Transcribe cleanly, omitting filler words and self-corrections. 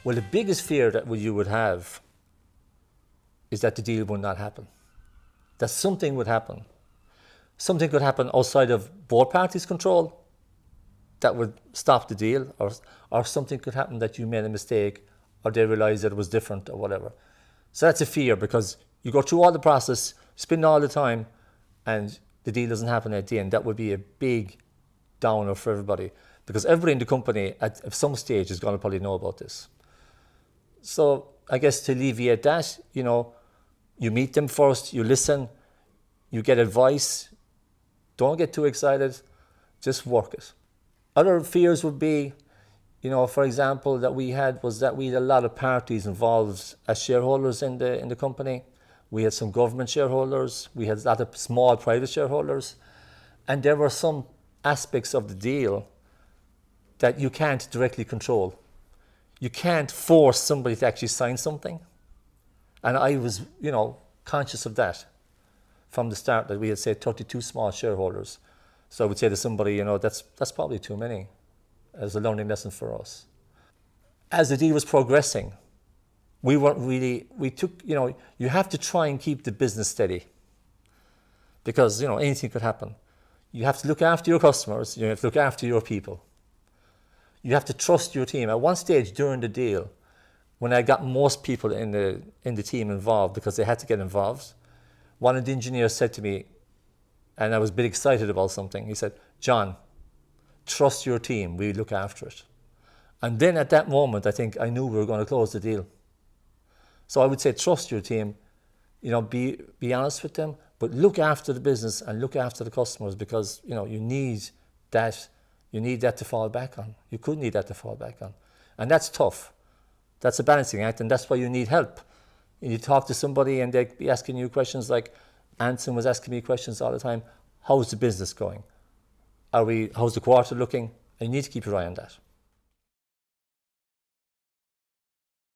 Well, the biggest fear that you would have is that the deal would not happen. That something would happen. Something could happen outside of both parties' control that would stop the deal, or something could happen that you made a mistake, or they realized that it was different, or whatever. So that's a fear, because you go through all the process, spend all the time, and the deal doesn't happen at the end. That would be a big downer for everybody, because everybody in the company at some stage is going to probably know about this. So I guess to alleviate that, you meet them first, you listen, you get advice. Don't get too excited, just work it. Other fears would be, for example, that we had a lot of parties involved as shareholders in the company. We had some government shareholders, we had a lot of small private shareholders, and there were some aspects of the deal that you can't directly control. You can't force somebody to actually sign something. And I was, conscious of that from the start, that we had, say, 32 small shareholders. So I would say to somebody, that's probably too many, as a learning lesson for us. As the deal was progressing, we took, you have to try and keep the business steady, because, anything could happen. You have to look after your customers, you have to look after your people. You have to trust your team. At one stage during the deal, when I got most people in the team involved, because they had to get involved, one of the engineers said to me, and I was a bit excited about something, he said, "John, trust your team, we look after it." And then at that moment, I think I knew we were going to close the deal. So I would say trust your team, be honest with them, but look after the business and look after the customers, because, you need that. You need that to fall back on. You could need that to fall back on. And that's tough. That's a balancing act, and that's why you need help. You talk to somebody and they'd be asking you questions like Anson was asking me questions all the time. How's the business going? How's the quarter looking? And you need to keep your eye on that.